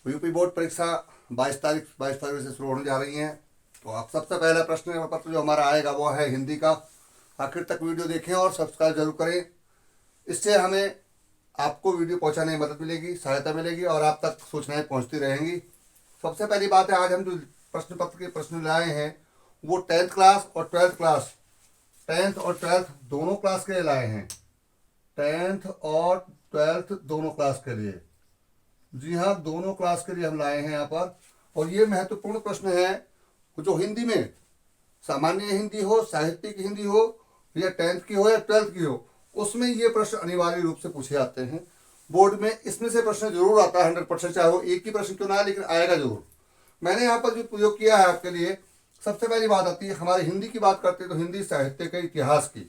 UP board परीक्षा 22 तारीख से शुरू होने जा रही है। तो आप सबसे पहला प्रश्न पत्र जो हमारा आएगा वो है हिंदी का। आखिर तक वीडियो देखें और सब्सक्राइब जरूर करें। इससे हमें आपको वीडियो पहुंचाने में मदद मिलेगी, सहायता मिलेगी और आप तक सूचनाएं पहुंचती रहेंगी। सबसे पहली बात है, आज हम जो प्रश्न पत्र के प्रश्न लाए हैं वो 10th क्लास और 12th क्लास, 10th और 12th दोनों क्लास के लिए लाए हैं। 10th और 12th दोनों क्लास के लिए, जी हाँ, दोनों क्लास के लिए हम लाए हैं यहाँ पर। और ये महत्वपूर्ण प्रश्न है जो हिंदी में, सामान्य हिंदी हो, साहित्यिक हिंदी हो, या 10th की हो या 12th की हो, उसमें ये प्रश्न अनिवार्य रूप से पूछे जाते हैं बोर्ड में। इसमें से प्रश्न जरूर आता है 100%, चाहे वो एक ही प्रश्न क्यों ना आए, लेकिन आएगा जरूर। मैंने यहाँ पर जो प्रयोग किया है आपके लिए, सबसे पहली बात आती है हमारे हिंदी की बात करते हैं तो हिंदी साहित्य के इतिहास की।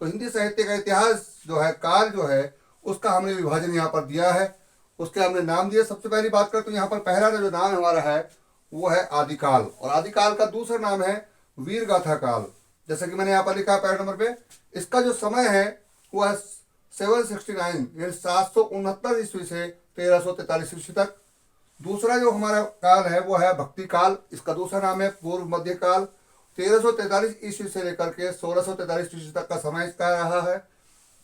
तो हिंदी साहित्य का इतिहास जो है, काल जो है, उसका हमने विभाजन यहाँ पर दिया है, उसके हमने नाम दिए। सबसे पहली बात करें तो यहाँ पर पहला जो नाम हमारा है वो है आदिकाल, और आदिकाल का दूसरा नाम है वीर गाथा काल। जैसे कि मैंने यहाँ पर लिखा है पैरा नंबर पे, इसका जो समय है वो है 769 यानी 769 ईस्वी से 1343 ईस्वी तक। दूसरा जो हमारा काल है वो है भक्ति काल, इसका दूसरा नाम है पूर्व मध्य काल। 1343 ईस्वी से लेकर के 1643 ईस्वी तक का समय इसका रहा है।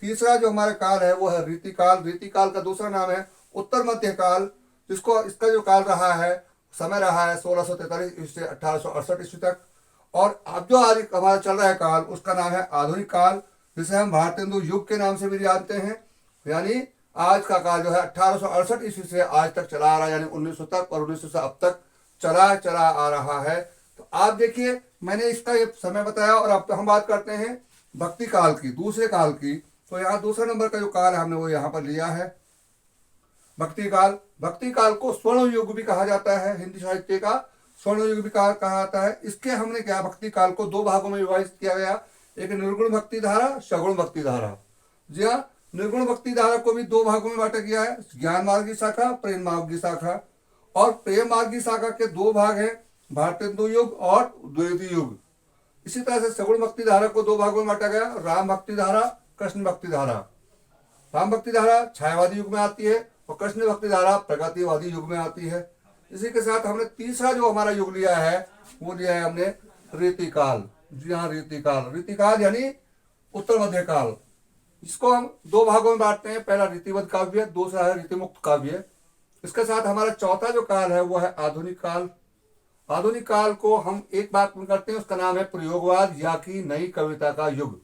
तीसरा जो हमारा काल है वो है रीतिकाल, रीतिकाल का दूसरा नाम है उत्तर मध्य काल, जिसको इसका जो काल रहा है, समय रहा है 1643 ईस्वी से 1868 ईस्वी तक। और अब जो आज हमारा चल रहा है काल, उसका नाम है आधुनिक काल, जिसे हम भारतेंदु युग के नाम से भी जानते हैं। यानी आज का काल जो है 1868 ईस्वी से आज तक चला आ रहा है, यानी 1900 तक, और 1900 से अब तक चला आ रहा है। तो आप देखिए, मैंने इसका ये समय बताया, और अब तो हम बात करते हैं भक्ति काल की, दूसरे काल की। तो यहाँ दूसरे नंबर का जो काल है हमने वो यहाँ पर लिया है भक्ति काल। भक्ति काल को स्वर्ण युग भी कहा जाता है, हिंदी साहित्य का स्वर्ण युग भी कहा जाता है। इसके हमने क्या, भक्ति काल को दो भागों में विभाजित किया गया, एक निर्गुण भक्ति धारा, सगुण भक्ति धारा। जी हाँ, निर्गुण भक्ति धारा को भी दो भागों में बांटा गया है, ज्ञान मार्ग की शाखा, प्रेम मार्ग की शाखा। और प्रेम मार्ग की शाखा के दो भाग हैं, भारतेंदु युग और द्विवेदी युग। इसी तरह से सगुण भक्ति धारा को दो भागों में बांटा गया, राम भक्ति धारा, कृष्ण भक्ति धारा। राम भक्ति धारा छायावादी युग में आती है और कृष्ण भक्ति धारा प्रगतिवादी युग में आती है। इसी के साथ हमने तीसरा जो हमारा युग लिया है वो लिया है हमने रीतिकाल। जी हाँ, रीतिकाल, रीतिकाल यानी उत्तर मध्य काल। इसको हम दो भागों में बांटते हैं, पहला रीतिबद्ध काव्य, दूसरा है रीतिमुक्त काव्य। इसके साथ हमारा चौथा जो काल है वो है आधुनिक काल। आधुनिक काल को हम एक बात करते हैं, उसका नाम है प्रयोगवाद या की नई कविता का युग।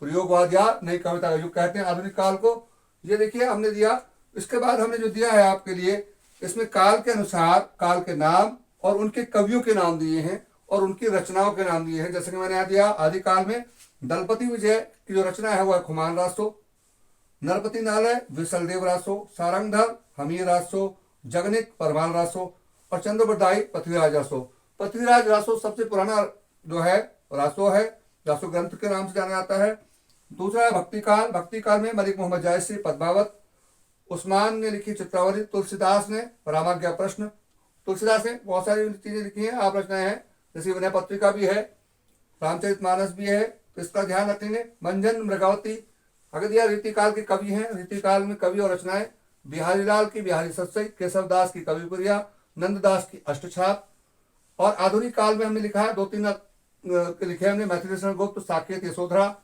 प्रयोगवाद या नई कविता का युग कहते हैं आधुनिक काल को। ये देखिए हमने दिया। इसके बाद हमने जो दिया है आपके लिए, इसमें काल के अनुसार काल के नाम और उनके कवियों के नाम दिए हैं और उनकी रचनाओं के नाम दिए हैं। जैसे कि मैंने यहाँ दिया, आदिकाल में दलपति विजय की जो रचना है वह खुमान रासो, नरपति नालय विशलदेव रासो, सारंगधर हमीर रासो, जगनिक परमाल रासो और चंद्रबरदाई पृथ्वीराज रासो। पृथ्वीराज रासो सबसे पुराना जो है रासो है, रासो ग्रंथ के नाम से जाना जाता है। दूसरा है भक्ति काल। भक्ति काल में मलिक मोहम्मद जायसी पद्मावत, उस्मान ने लिखी चित्रावली, तुलसीदास ने रामाज्ञा प्रश्न। तुलसीदास ने बहुत सारी चीजें लिखी हैं, आप रचनाएं हैं, जैसे विनय पत्रिका भी है, रामचरितमानस भी है, तो इसका ध्यान रखेंगे। मंजन मृगावती। अगर दिया रीतिकाल के कवि हैं, रीतिकाल में कवि और रचनाएं, बिहारी लाल की बिहारी सत्सई, केशवदास की कविप्रिया, नंददास की अष्टछाप। और आधुनिक काल में हमने लिखा है, दो तीन लिखे हमने, मैथिली गुप्त, साकेत यशोधरा,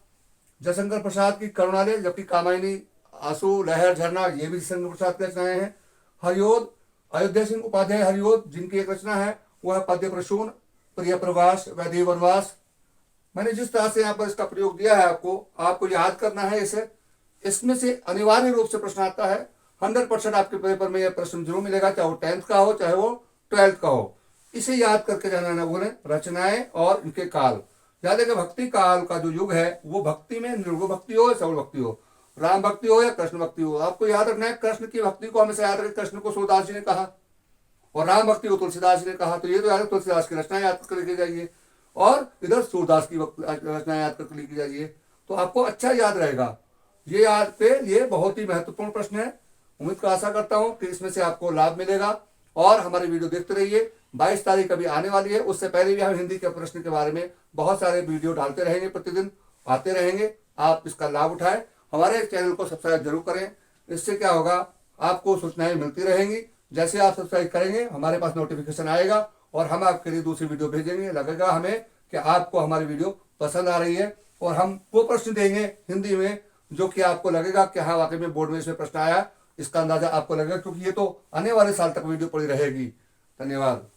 जयशंकर प्रसाद की करुणालय, जबकि कामायनी, आंसू, लहर, झरना, ये भी जयशंकर प्रसाद की रचनाएं हैं। हरियोध, अयोध्या सिंह उपाध्याय हरियोध, जिनकी एक रचना है वो है पद्य प्रसून, प्रिय प्रवास, वैदेही वनवास। मैंने जिस तरह से यहाँ पर इसका प्रयोग दिया है आपको याद करना है इसे। इसमें से अनिवार्य रूप से प्रश्न आता है, 100% आपके पेपर में यह प्रश्न जरूर मिलेगा, चाहे वो 10th का हो चाहे वो 12th का हो। इसे याद करके जाना ना बोले, रचनाएं और इनके काल याद है कि भक्ति काल का जो युग है वो भक्ति में निर्गुण भक्ति हो या सगुण भक्ति हो, राम भक्ति हो या कृष्ण भक्ति हो। आपको याद रखना है, कृष्ण की भक्ति को हमेशा याद रखें, कृष्ण को सूरदास जी ने कहा, और राम भक्ति को तुलसीदास जी ने कहा। तो ये तो याद है, तुलसीदास की रचना याद करके लिखी जाइए और इधर सूरदास की रचना याद करके लिखी जाइए, तो आपको अच्छा याद रहेगा। ये याद पे ये बहुत ही महत्वपूर्ण प्रश्न है। उम्मीद का आशा करता हूँ कि इसमें से आपको लाभ मिलेगा और हमारी वीडियो देखते रहिए। 22 तारीख अभी आने वाली है, उससे पहले भी हम हिंदी के प्रश्न के बारे में बहुत सारे वीडियो डालते रहेंगे, प्रतिदिन आते रहेंगे। आप इसका लाभ उठाएं, हमारे चैनल को सब्सक्राइब जरूर करें। इससे क्या होगा, आपको सूचनाएं मिलती रहेंगी जैसे आप सब्सक्राइब करेंगे हमारे पास नोटिफिकेशन आएगा और हम आपके लिए दूसरी वीडियो भेजेंगे। लगेगा हमें कि आपको हमारी वीडियो पसंद आ रही है और हम वो प्रश्न देंगे हिंदी में जो कि आपको लगेगा कि हाँ वाकई में बोर्ड में इसमें प्रश्न आया, इसका अंदाजा आपको लगेगा, क्योंकि ये तो आने वाले साल तक वीडियो पड़ी रहेगी। धन्यवाद।